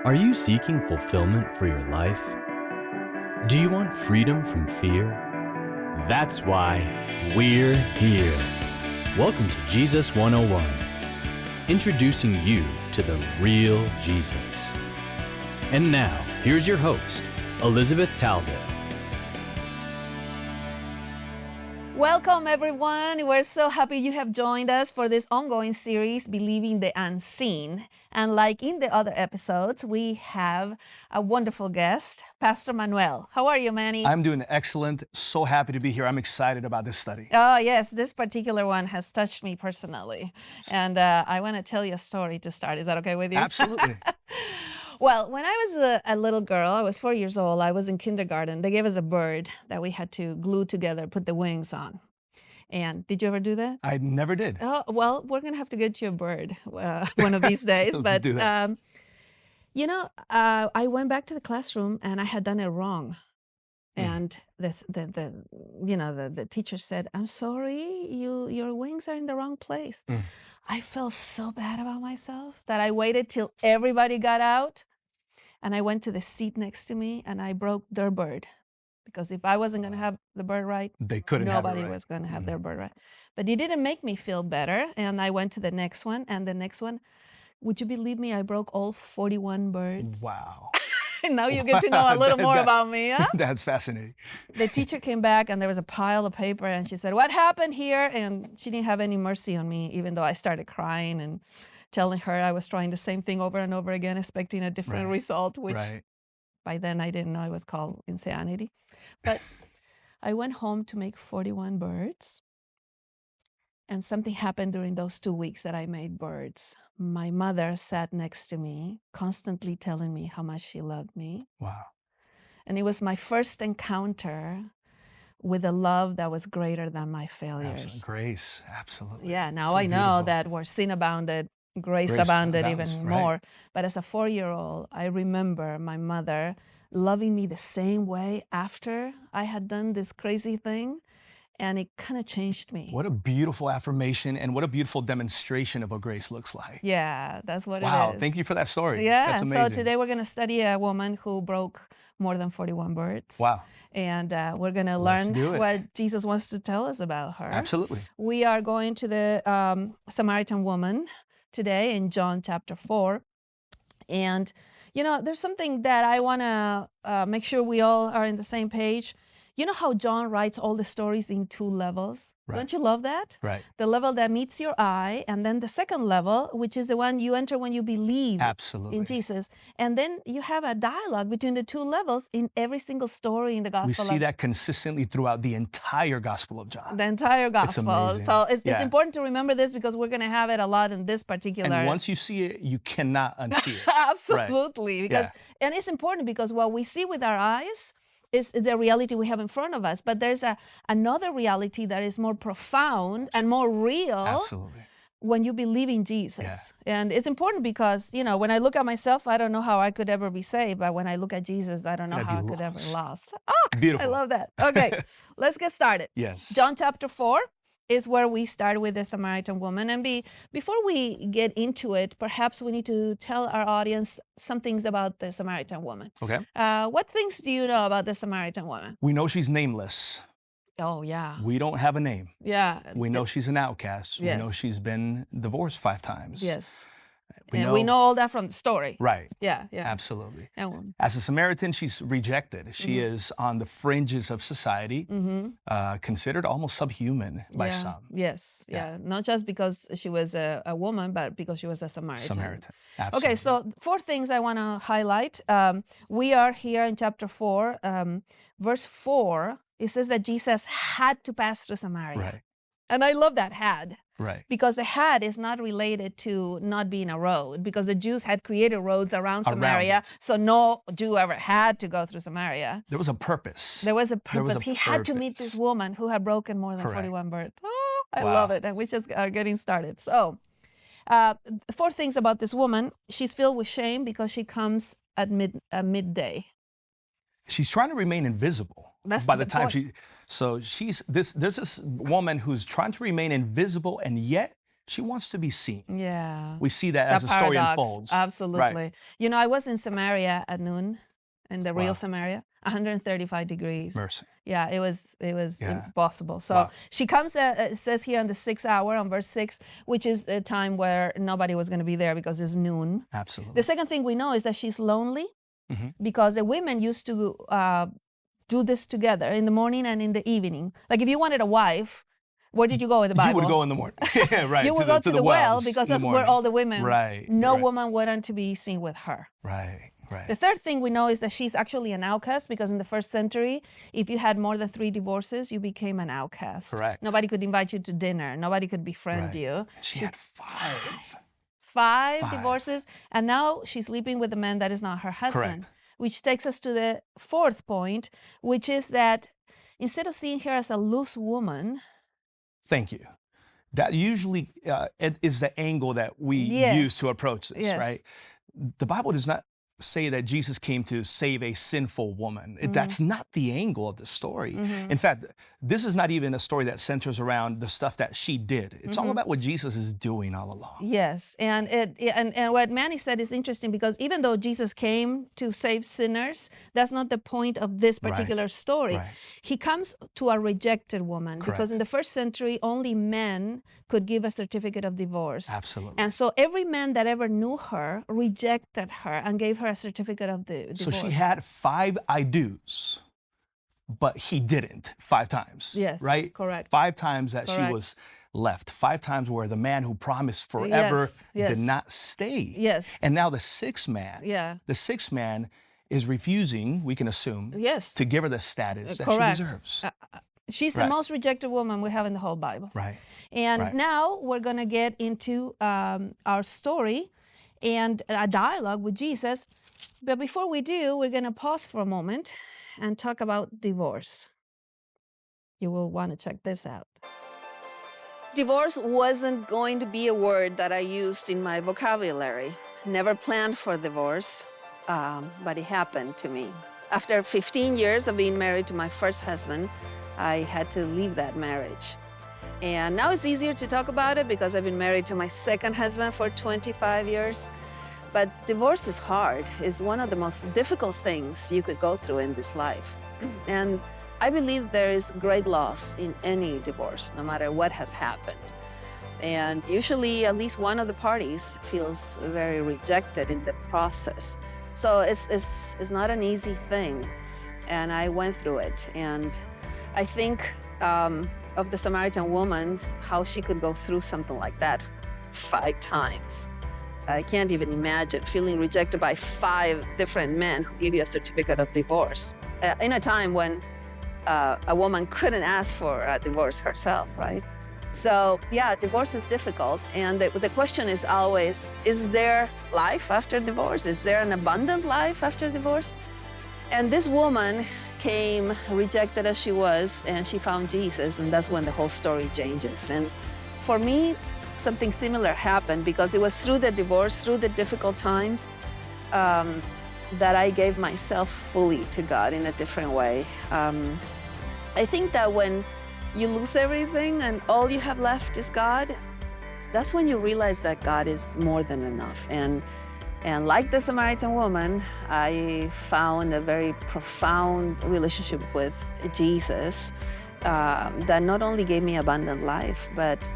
Are you seeking fulfillment for your life? Do you want freedom from fear? That's why we're here. Welcome to Jesus 101, introducing you to the real Jesus. And now, here's your host, Elizabeth Talbot. Welcome, everyone. We're so happy you have joined us for this ongoing series, Believing the Unseen. And like in the other episodes, we have a wonderful guest, Pastor Manuel. How are you, Manny? I'm doing excellent. So happy to be here. I'm excited about this study. Oh, yes. This particular one has touched me personally. And I want to tell you a story to start. Is that okay with you? Absolutely. Well, when I was a little girl, I was 4 years old, I was in kindergarten. They gave us a bird that we had to glue together, put the wings on. And did you ever do that? I never did. Oh, well, we're going to have to get you a bird one of these days. Let's But, do that. I went back to the classroom and I had done it wrong. And the teacher said, "I'm sorry, your wings are in the wrong place." I felt so bad about myself that I waited till everybody got out, and I went to the seat next to me and I broke their bird, because if I wasn't going to have the bird right, They couldn't have it nobody right. was going to have their bird right. But it didn't make me feel better, and I went to the next one, and the next one. Would you believe me? I broke all 41 birds. Wow. Now you get to know a little more about me, huh? That's fascinating. The teacher came back and there was a pile of paper and she said, "What happened here?" And she didn't have any mercy on me, even though I started crying and telling her I was trying the same thing over and over again, expecting a different Right. result, which Right. by then I didn't know it was called insanity. But I went home to make 41 birds. And something happened during those 2 weeks that I made birds. My mother sat next to me, constantly telling me how much she loved me. Wow. And it was my first encounter with a love that was greater than my Absolutely. failures. Grace. Absolutely. Yeah, now So I know beautiful. that where sin abounded, grace Grace abounded abounds, even right. more. But as a 4-year-old, I remember my mother loving me the same way after I had done this crazy thing. And it kind of changed me. What a beautiful affirmation and what a beautiful demonstration of what grace looks like. Yeah, that's what Wow. it is. Thank you for that story. Yeah, That's so amazing. today we're going to study a woman who broke more than 41 birds. Wow. And we're going to Let's learn do it. what Jesus wants to tell us about her. Absolutely. We are going to the Samaritan woman today in John chapter 4. And, there's something that I want to make sure we all are in the same page. You know how John writes all the stories in 2 levels? Right. Don't you love that? Right. The level that meets your eye, and then the second level, which is the one you enter when you believe Absolutely. in Jesus. And then you have a dialogue between the 2 levels in every single story in the We Gospel see of that consistently throughout the entire Gospel of John. the entire Gospel. amazing. So it's Yeah. important to remember this because we're going to have it a lot in this particular. And once you see it, you cannot unsee it. Absolutely. Because and it's important because what we see with our eyes is the reality we have in front of us. But there's another reality that is more profound and more real Absolutely. when you believe in Jesus. Yeah. And it's important because, when I look at myself, I don't know how I could ever be saved. But when I look at Jesus, I don't know I'd how I be could ever lost. lost. Oh, Beautiful. I love that. Okay, let's get started. Yes. John chapter 4 is where we start with the Samaritan woman. And before we get into it, perhaps we need to tell our audience some things about the Samaritan woman. Okay. What things do you know about the Samaritan woman? We know she's nameless. Oh, yeah. We don't have a name. Yeah. We know she's an outcast. We know Yes. she's been divorced 5 times. Yes. We And know, we know all that from the story. Right. Yeah, yeah. Absolutely. And, As a Samaritan, she's rejected. She is on the fringes of society, considered almost subhuman by some. Yes, Yeah. yeah. Not just because she was a woman, but because she was a Samaritan. Samaritan. Absolutely. Okay, so 4 things I want to highlight. We are here in chapter 4, verse 4. It says that Jesus had to pass through Samaria. Right. And I love that had, Right. because the had is not related to not being a road, because the Jews had created roads around Samaria, it. so no Jew ever had to go through Samaria. There was a purpose. There was a There was purpose. a He had to meet purpose. this woman who had broken more than Correct. 41 birds. Oh, I Wow. love it. And we just are getting started. So, 4 things about this woman. She's filled with shame because she comes at midday. She's trying to remain invisible. That's by the the time point. there's this woman who's trying to remain invisible, and yet She wants to be seen. Yeah. We see that as the story paradox. unfolds. Absolutely. Right. You know, I was in Samaria at noon, in the real Wow. Samaria, 135 degrees. Mercy. Yeah, it was Yeah. impossible. So Wow. she comes, it says here in the 6th hour on verse 6, which is a time where nobody was going to be there because it's noon. Absolutely. The second thing we know is that she's lonely Mhm. because the women used to do this together in the morning and in the evening. Like if you wanted a wife, where did you go in the Bible? You would go in the morning. Right. You would go to the well wells because in the that's where morning. all the women, Right. no right. woman wanted to be seen with her. Right. Right. The third thing we know is that she's actually an outcast because in the first century, if you had more than 3 divorces, you became an outcast. Correct. Nobody could invite you to dinner. Nobody could befriend Right. you. She had 5. Five divorces, and now she's sleeping with a man that is not her husband. Correct. Which takes us to the fourth point, which is that instead of seeing her as a loose woman, Thank you. That usually is the angle that we use to approach this, right? The Bible does not say that Jesus came to save a sinful woman. That's not the angle of the story. In fact, this is not even a story that centers around the stuff that she did. It's all about what Jesus is doing all along. Yes, and and what Manny said is interesting because even though Jesus came to save sinners, that's not the point of this particular story. Right. He comes to a rejected woman because in the first century, only men could give a certificate of divorce. Absolutely. And so every man that ever knew her rejected her and gave her a certificate of divorce. So she had 5 I do's, but he didn't 5 times. Yes, right? correct. 5 times that she was left. 5 times where the man who promised forever did not stay. Yes. And now the 6th man, the 6th man is refusing, we can assume, to give her the status that she deserves. She's the most rejected woman we have in the whole Bible. Right. And now we're going to get into our story and a dialogue with Jesus. But before we do, we're going to pause for a moment and talk about divorce. You will want to check this out. Divorce wasn't going to be a word that I used in my vocabulary. Never planned for divorce, but it happened to me. After 15 years of being married to my first husband, I had to leave that marriage. And now it's easier to talk about it because I've been married to my second husband for 25 years. But divorce is hard. It's one of the most difficult things you could go through in this life. And I believe there is great loss in any divorce, no matter what has happened. And usually at least one of the parties feels very rejected in the process. So it's not an easy thing. And I went through it. And I think of the Samaritan woman, how she could go through something like that 5 times. I can't even imagine feeling rejected by 5 different men who give you a certificate of divorce in a time when a woman couldn't ask for a divorce herself, right? So yeah, divorce is difficult. And the question is always, is there life after divorce? Is there an abundant life after divorce? And this woman came rejected as she was, and she found Jesus, and that's when the whole story changes. And for me, something similar happened because it was through the divorce, through the difficult times, that I gave myself fully to God in a different way. I think that when you lose everything and all you have left is God, that's when you realize that God is more than enough. And like the Samaritan woman, I found a very profound relationship with Jesus that not only gave me abundant life, but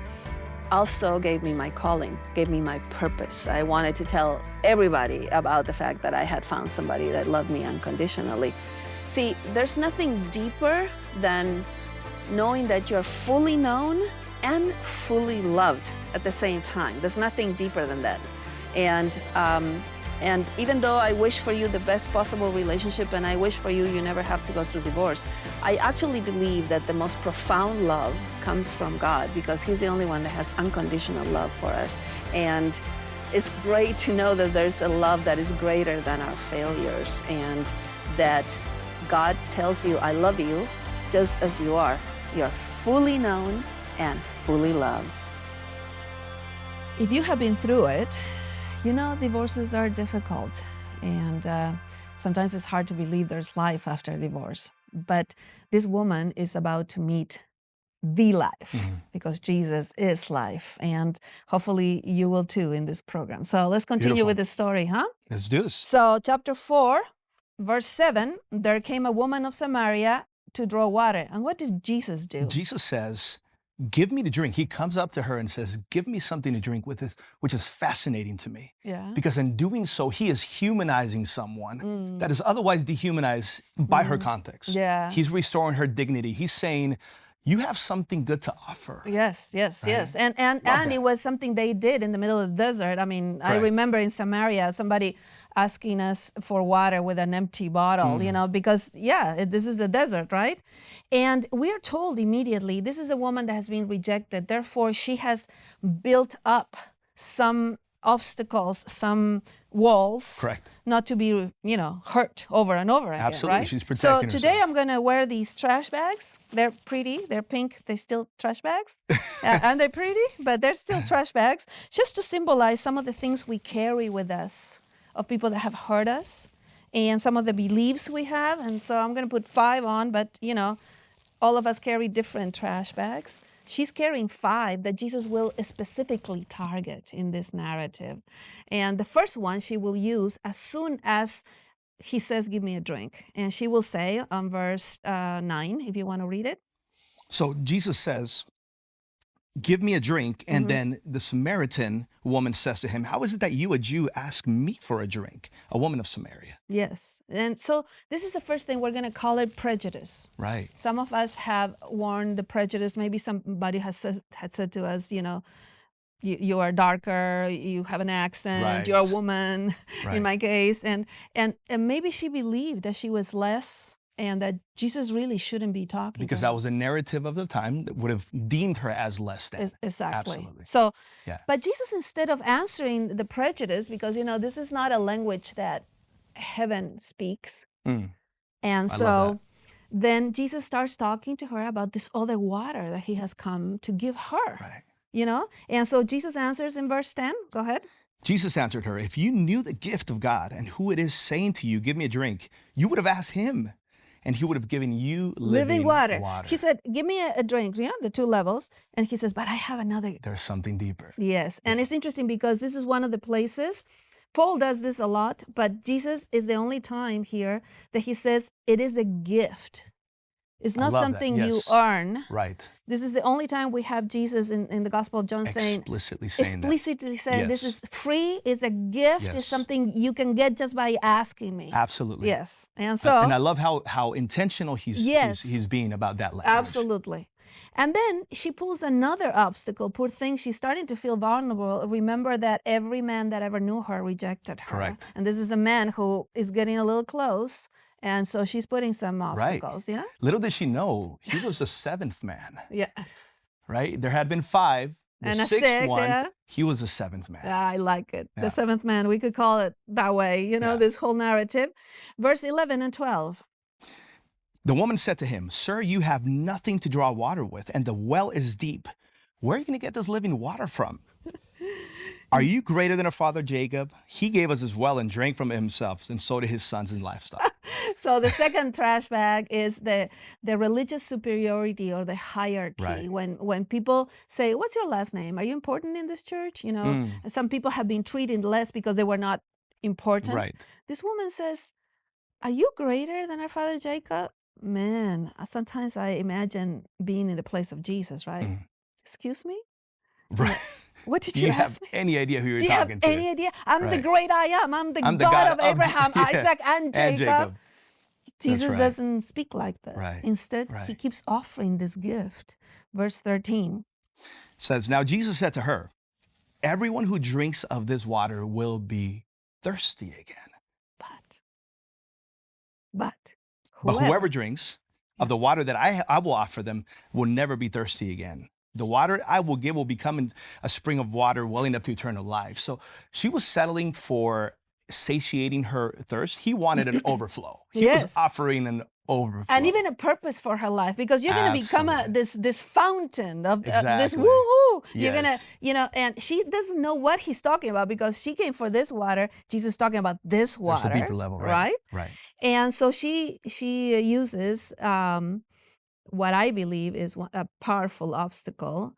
also gave me my calling, gave me my purpose. I wanted to tell everybody about the fact that I had found somebody that loved me unconditionally. See, there's nothing deeper than knowing that you're fully known and fully loved at the same time. There's nothing deeper than that. And even though I wish for you the best possible relationship and I wish for you never have to go through divorce, I actually believe that the most profound love comes from God because He's the only one that has unconditional love for us. And it's great to know that there's a love that is greater than our failures and that God tells you, I love you just as you are. You're fully known and fully loved. If you have been through it, you know, divorces are difficult, and sometimes it's hard to believe there's life after divorce. But this woman is about to meet the life, because Jesus is life. And hopefully you will too in this program. So let's continue with the story, huh? Let's do this. So chapter 4, verse 7, there came a woman of Samaria to draw water. And what did Jesus do? Jesus says, give me to drink. He comes up to her and says, give me something to drink with this, which is fascinating to me. Yeah. Because in doing so, he is humanizing someone that is otherwise dehumanized by her context. Yeah. He's restoring her dignity. He's saying, you have something good to offer. Yes. Right? And it was something they did in the middle of the desert. I mean, I remember in Samaria, somebody asking us for water with an empty bottle, you know, because, this is the desert, right? And we are told immediately, this is a woman that has been rejected. Therefore, she has built up some obstacles, some walls, Correct. not to be, hurt over and over again. Absolutely, right? she's protecting So today herself. I'm going to wear these trash bags. They're pretty. They're pink. They're still trash bags. Aren't they pretty? But they're still trash bags, just to symbolize some of the things we carry with us of people that have hurt us and some of the beliefs we have. And so I'm going to put 5 on, but, all of us carry different trash bags. She's carrying 5 that Jesus will specifically target in this narrative. And the first one she will use as soon as he says, give me a drink. And she will say on verse 9, if you want to read it. So Jesus says, give me a drink. And then the Samaritan woman says to him, how is it that you, a Jew, ask me for a drink? A woman of Samaria. Yes. And so this is the first thing, we're going to call it prejudice. Right. Some of us have worn the prejudice. Maybe somebody had said to us, you are darker, you have an accent, Right. you're a woman, Right. in my case. And maybe she believed that she was less and that Jesus really shouldn't be talking Because to her. that was a narrative of the time that would have deemed her as less than. Exactly. Absolutely. So, Yeah. but Jesus, instead of answering the prejudice, because, this is not a language that heaven speaks. And I love so then Jesus starts talking to her about this other water that he has come to give her. Right. And so Jesus answers in verse 10. Go ahead. Jesus answered her, if you knew the gift of God and who it is saying to you, give me a drink, you would have asked him and he would have given you living water. He said, give me a drink, the 2 levels. And he says, but I have another. There's something deeper. Yes. And it's interesting because this is one of the places, Paul does this a lot, but Jesus is the only time here that he says it is a gift. It's not love that. something Yes. you earn. Right. This is the only time we have Jesus in the Gospel of John Explicitly saying this is free, it's a gift, Yes. it's something you can get just by asking me. Absolutely. Yes. And so and I love how intentional he's being about that language. absolutely. And then she pulls another obstacle. Poor thing, she's starting to feel vulnerable. Remember that every man that ever knew her rejected her. Correct. And this is a man who is getting a little close. And so she's putting some obstacles. Right. Yeah. Little did she know, he was the 7th man. Yeah. Right? There had been 5. The And a 6th 6th, one, yeah. he was the 7th man. I like it. Yeah. The 7th man, we could call it that way, Yeah. this whole narrative. Verse 11 and 12. The woman said to him, sir, you have nothing to draw water with, and the well is deep. Where are you going to get this living water from? Are you greater than our father Jacob? He gave us his well and drank from it himself, and so did his sons and livestock. So the second trash bag is the religious superiority or the hierarchy. Right. When people say, what's your last name? Are you important in this church? Some people have been treated less because they were not important. Right. This woman says, are you greater than our father Jacob? Man, sometimes I imagine being in the place of Jesus, right? Excuse me? Right. What did Do you you ask have me? any idea who you're Do you talking have to? any idea? I'm the Right. great I am. I'm the I'm the God God of of- Abraham, yeah. Isaac, and Jacob. Jesus right. doesn't speak like that. Right. Instead, he Right. keeps offering this gift. Verse 13. Says, now Jesus said to her, everyone who drinks of this water will be thirsty again. But But whoever drinks of the water that I will offer them will never be thirsty again. The water I will give will become a spring of water welling up to eternal life. So she was settling for satiating her thirst. He wanted an overflow. He Yes. was offering an overflow. and even a purpose for her life, because you're going to become Absolutely. this fountain of this Exactly. woohoo. You're going to, Yes. and she doesn't know what he's talking about because she came for this water. Jesus is talking about this water. There's a deeper level, right? Right. And so she uses what I believe is a powerful obstacle.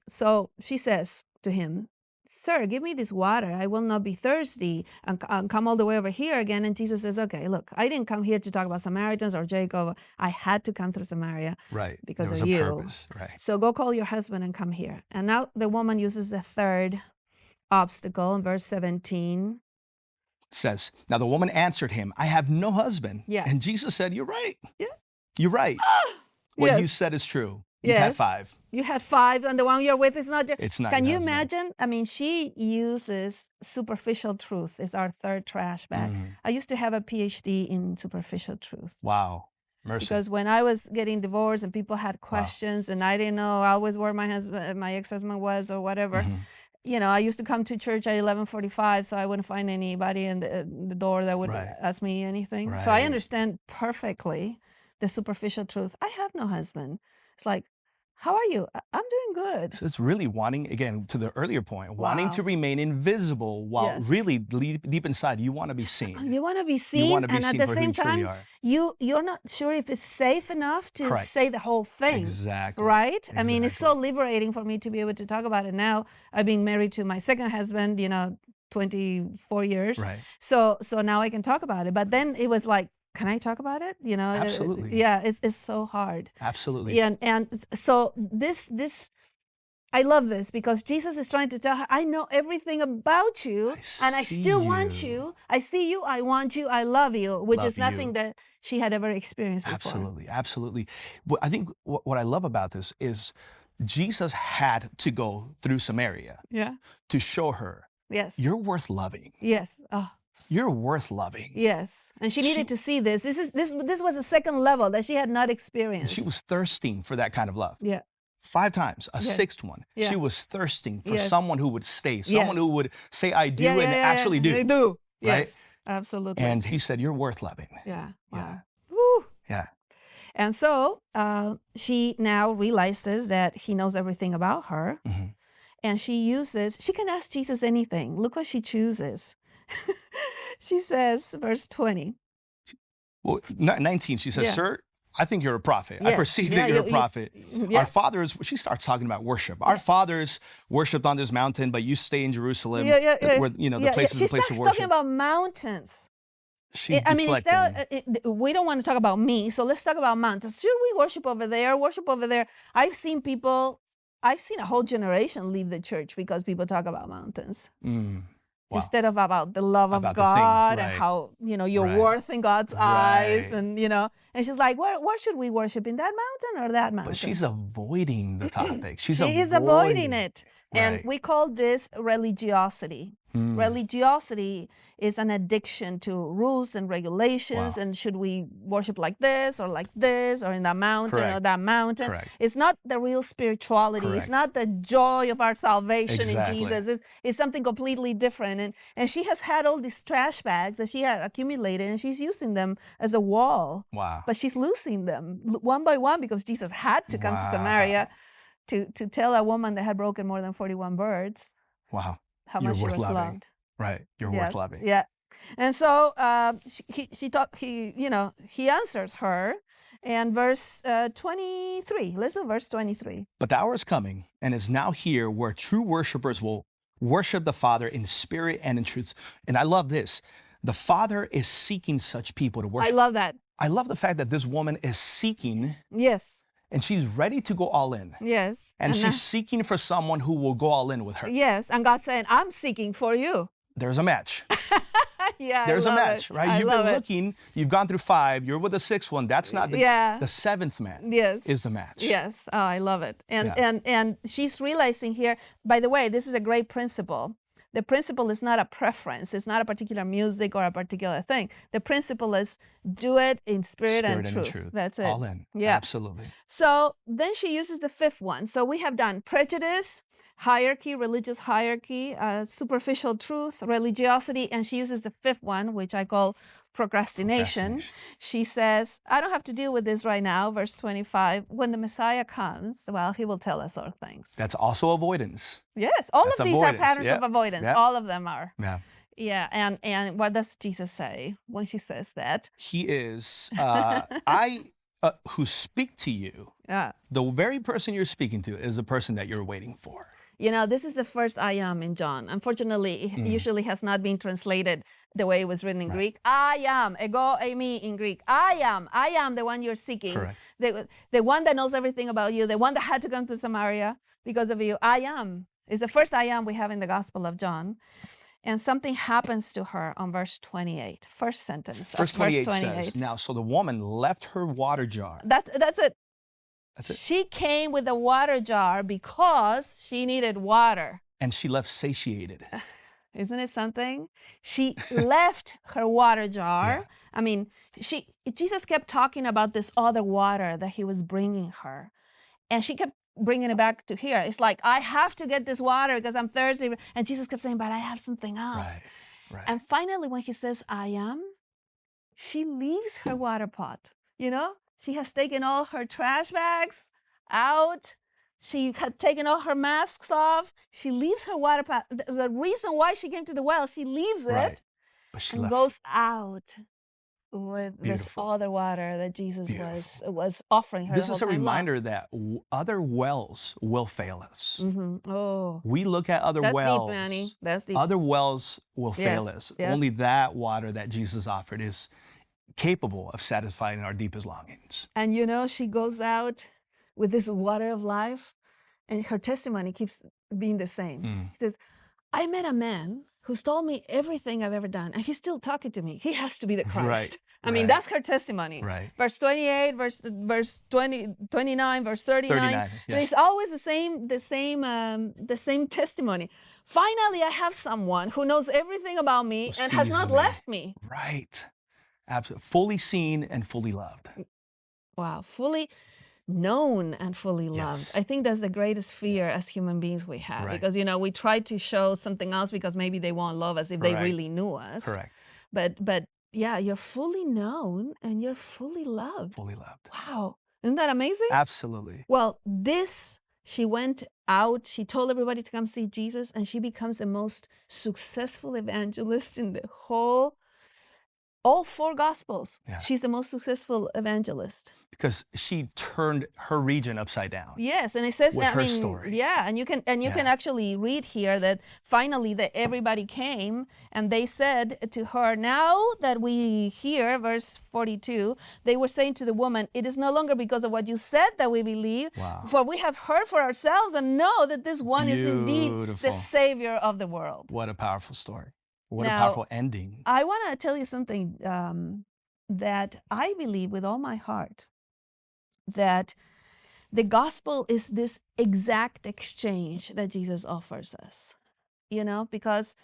So she says to him, "Sir, give me this water. I will not be thirsty and come all the way over here again." And Jesus says, "Okay, look, I didn't come here to talk about Samaritans or Jacob. I had to come through Samaria because there was of a you. purpose. Right. So go call your husband and come here." And now the woman uses the third obstacle in verse 17. Says, now the woman answered him, "I have no husband." Yeah. And Jesus said, "You're right. Yeah. You're right. What Yes. you said is true. You had 5. You had 5, and the one you're with is not. It's not. Can your you husband. imagine? I mean, she uses superficial truth. It's our third trash bag. I used to have a PhD in superficial truth. Wow. Mercy. Because when I was getting divorced and people had questions and I didn't know always where my ex-husband was or whatever, you know, I used to come to church at 11:45, so I wouldn't find anybody in the door that would ask me anything. So I understand perfectly the superficial truth. I have no husband. It's like, how are you? I'm doing good. So it's really wanting, again, to the earlier point, wanting to remain invisible while really deep inside, you want to be seen. You want to be seen, you want to be and seen at the for same who you truly time, are. you're not sure if it's safe enough to say the whole thing. Exactly. Right? Exactly. I mean, it's so liberating for me to be able to talk about it now. I've been married to my second husband, 24 years. Right. So now I can talk about it. But then it was like, can I talk about it? Absolutely. Yeah, it's so hard. Absolutely. Yeah, and so this I love this because Jesus is trying to tell her, I know everything about you, and I still want you. I see you, I want you, I love you, which is nothing that she had ever experienced before. Absolutely, absolutely. But I think what I love about this is Jesus had to go through Samaria to show her, you're worth loving. Yes. Oh. You're worth loving. Yes. And she needed to see this. This was a second level that she had not experienced. She was thirsting for that kind of love. Yeah. 5 times, a 6th one. Yeah. She was thirsting for someone who would stay, someone who would say, I do, and actually do. They do. Right? Yes, absolutely. And he said, you're worth loving. Yeah. Wow. Yeah. Woo. Yeah. And so she now realizes that he knows everything about her. And she can ask Jesus anything. Look what she chooses. She says, verse 20. Well, 19, she says, Sir, I think you're a prophet. I perceive that you're a prophet. Our fathers, she starts talking about worship. Our fathers worshipped on this mountain, but you stay in Jerusalem, where, the place is the place of worship. She's talking about mountains. I mean, we don't want to talk about me, so let's talk about mountains. Should we worship over there? Worship over there? I've seen a whole generation leave the church because people talk about mountains. Wow. Instead of about the love of God and how, your worth in God's eyes and, and she's like, where should we worship, in that mountain or that mountain? But she's avoiding the topic. She is avoiding it. And we call this religiosity. Religiosity is an addiction to rules and regulations. And should we worship like this or in that mountain or that mountain? It's not the real spirituality. It's not the joy of our salvation in Jesus. It's something completely different. And she has had all these trash bags that she had accumulated, and she's using them as a wall. Wow. But she's losing them one by one because Jesus had to come to Samaria to tell a woman that had broken more than 41 birds. Wow. How much she was loved. Right. You're worth loving. Yeah. And so he answers her. And verse 23, listen, verse 23. But the hour is coming and is now here where true worshipers will worship the Father in spirit and in truth. And I love this. The Father is seeking such people to worship. I love that. I love the fact that this woman is seeking. Yes. And she's ready to go all in. Yes. And she's seeking for someone who will go all in with her. Yes. And God's saying, I'm seeking for you. There's a match. Yeah, there's a match, right? You've been looking, you've gone through 5, you're with the 6th one. That's not the 7th man. Yes. Is the match. Yes. Oh, I love it. And she's realizing here, by the way, this is a great principle. The principle is not a preference. It's not a particular music or a particular thing. The principle is do it in spirit and truth. That's it. All in. Yeah. Absolutely. So then she uses the 5th one. So we have done prejudice, hierarchy, religious hierarchy, superficial truth, religiosity, and she uses the 5th one, which I call procrastination. She says, I don't have to deal with this right now, verse 25. When the Messiah comes, well, he will tell us all things. That's also avoidance. Yes, all of these are patterns of avoidance. All of them are. Yeah. Yeah, and what does Jesus say when she says that? He is, who speak to you, Yeah. the very person you're speaking to is the person that you're waiting for. You know, this is the first I am in John. Unfortunately, it usually has not been translated the way it was written in Greek. I am, ego eimi in Greek. I am the one you're seeking. Correct. The one that knows everything about you, the one that had to come to Samaria because of you. I am is the first I am we have in the Gospel of John. And something happens to her on verse 28, first sentence. Verse 28 says, now, so the woman left her water jar. That's it. That's it. She came with a water jar because she needed water. And she left satiated. Isn't it something? She left her water jar. Yeah. I mean, Jesus kept talking about this other water that he was bringing her. And she kept bringing it back to here. It's like, I have to get this water because I'm thirsty. And Jesus kept saying, but I have something else. Right. And finally, when he says, I am, she leaves her water pot. You know, she has taken all her trash bags out. She had taken all her masks off. She leaves her water pot. The reason why she came to the well, she leaves it But she and goes out with this other water that Jesus was offering her. This is a reminder that other wells will fail us. Oh, we look at other that's wells. Deep, Manny. That's deep. Other wells will fail us. Yes. Only that water that Jesus offered is capable of satisfying our deepest longings. And you know, she goes out with this water of life, and her testimony keeps being the same. He says, I met a man who's told me everything I've ever done, and he's still talking to me. He has to be the Christ. I mean, that's her testimony. Verse 28, verse 20, 29, verse 39. Yes. It's always the same testimony. Finally, I have someone who knows everything about me and has not left me. Right. Absolutely. Fully seen and fully loved. Wow. Fully known and fully loved. I think that's the greatest fear as human beings we have, because, you know, we try to show something else because maybe they won't love us if they really knew us. Correct. But yeah, you're fully known and you're fully loved. Fully loved. Wow. Isn't that amazing? Absolutely. Well, she went out, she told everybody to come see Jesus, and she becomes the most successful evangelist in all four Gospels. She's the most successful evangelist. Because she turned her region upside down. Yes, and it says with her story. Yeah, and you can actually read here that finally that everybody came and they said to her, now that we hear, verse 42, they were saying to the woman, it is no longer because of what you said that we believe, for we have heard for ourselves and know that this one is indeed the Savior of the world. What a powerful story. What a powerful ending. I want to tell you something that I believe with all my heart, that the gospel is this exact exchange that Jesus offers us, you know, because,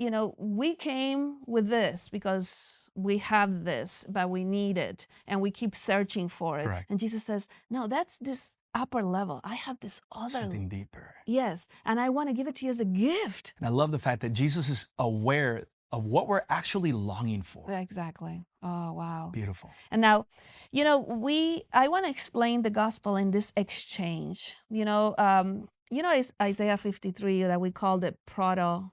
you know, we came with this because we have this, but we need it and we keep searching for it. Correct. And Jesus says, no, that's this upper level. I have this other. Something deeper. Yes. And I want to give it to you as a gift. And I love the fact that Jesus is aware of what we're actually longing for. Exactly. Oh, wow. Beautiful. And now, you know, I want to explain the gospel in this exchange. You know, it's Isaiah 53 that we call the proto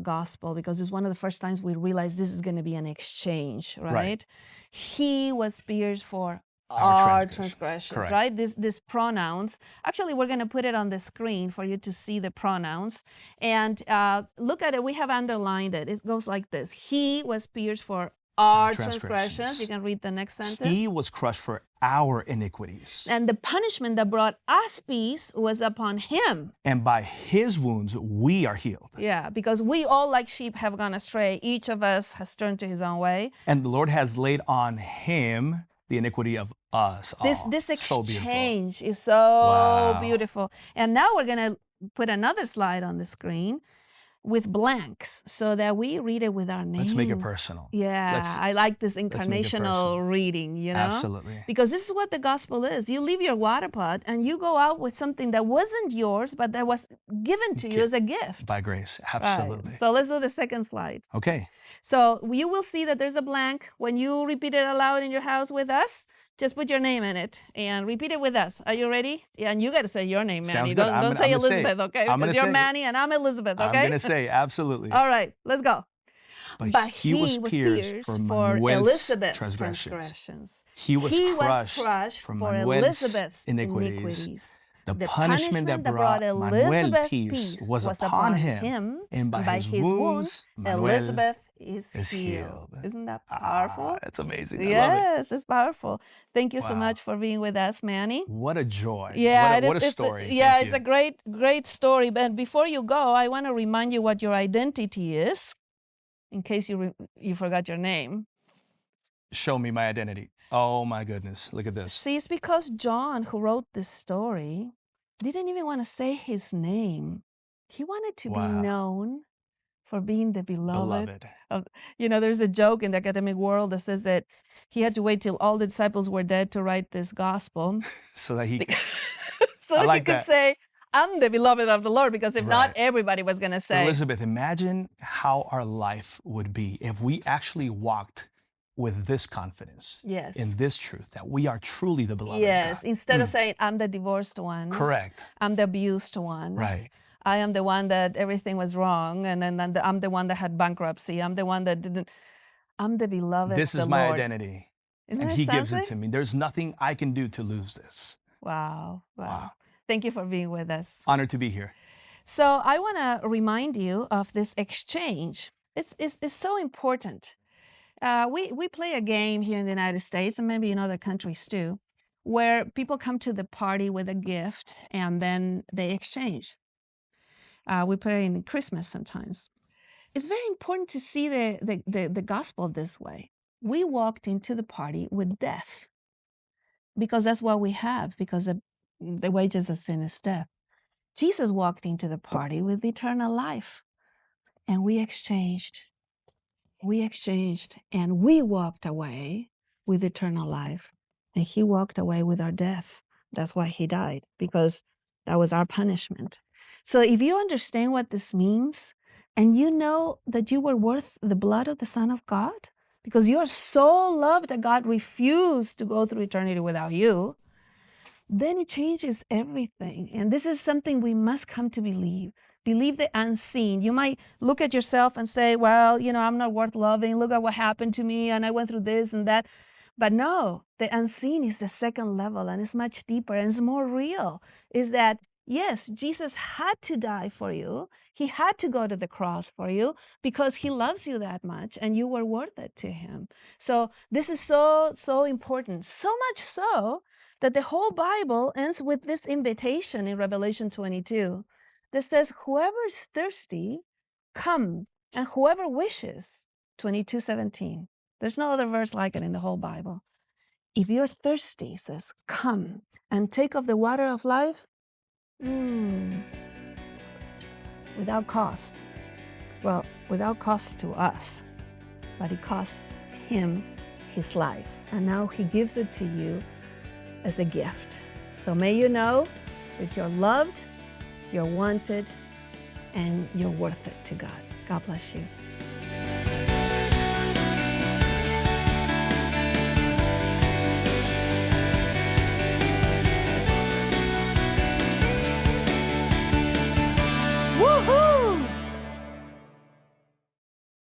gospel, because it's one of the first times we realize this is going to be an exchange, right? He was pierced for our transgressions, right? These pronouns. Actually, we're going to put it on the screen for you to see the pronouns. And look at it. We have underlined it. It goes like this. He was pierced for our transgressions. You can read the next sentence. He was crushed for our iniquities. And the punishment that brought us peace was upon him. And by his wounds, we are healed. Yeah, because we all like sheep have gone astray. Each of us has turned to his own way. And the Lord has laid on him the iniquity of us all. This exchange is so beautiful. And now we're going to put another slide on the screen with blanks so that we read it with our name. Let's make it personal. Yeah, I like this incarnational reading, you know? Absolutely. Because this is what the gospel is. You leave your water pot and you go out with something that wasn't yours, but that was given to you as a gift. By grace, absolutely. Right. So let's do the second slide. Okay. So you will see that there's a blank. When you repeat it aloud in your house with us, just put your name in it and repeat it with us. Are you ready? Yeah, and you got to say your name, Manny. Don't say Elizabeth, okay? Because you're Manny and I'm Elizabeth, okay? I'm going to say, absolutely. All right, let's go. But he was pierced for Elizabeth's transgressions. He was crushed for Manuel's iniquities. The punishment that brought Manuel peace was upon him, and by his wounds, Elizabeth is healed. Isn't that powerful? It's amazing. Yes, it's powerful. Thank you so much for being with us, Manny. What a joy. Yeah, what a story. It's a great story. But before you go, I want to remind you what your identity is, in case you forgot your name. Show me my identity. Oh my goodness, look at this. See, it's because John, who wrote this story, didn't even want to say his name. He wanted to be known for being the beloved. There's a joke in the academic world that says that he had to wait till all the disciples were dead to write this gospel. so that he could say, I'm the beloved of the Lord, because if not, everybody was going to say. Elizabeth, imagine how our life would be if we actually walked with this confidence, in this truth, that we are truly the beloved of God. Instead of saying, I'm the divorced one. Correct. I'm the abused one. Right. I am the one that everything was wrong, and then I'm the one that had bankruptcy. I'm the one that didn't. I'm the beloved. This is my identity, and he gives it to me. There's nothing I can do to lose this. Wow. Thank you for being with us. Honored to be here. So I want to remind you of this exchange. It's so important. We play a game here in the United States, and maybe in other countries too, where people come to the party with a gift and then they exchange. We play in Christmas sometimes. It's very important to see the gospel this way. We walked into the party with death, because that's what we have, because the wages of sin is death. Jesus walked into the party with eternal life, and we exchanged. And we walked away with eternal life, and he walked away with our death. That's why he died, because that was our punishment. So if you understand what this means, and you know that you were worth the blood of the Son of God, because you are so loved that God refused to go through eternity without you, then it changes everything. And this is something we must come to believe. Believe the unseen. You might look at yourself and say, well, I'm not worth loving. Look at what happened to me, and I went through this and that. But no, the unseen is the second level, and it's much deeper and it's more real. Is that, yes, Jesus had to die for you. He had to go to the cross for you because he loves you that much, and you were worth it to him. So this is so important. So much so that the whole Bible ends with this invitation in Revelation 22 that says, whoever is thirsty, come, and whoever wishes, 22:17. There's no other verse like it in the whole Bible. If you're thirsty, it says, come and take of the water of life without cost. Well, without cost to us, but it cost him his life. And now he gives it to you as a gift. So may you know that you're loved, you're wanted, and you're worth it to God. God bless you.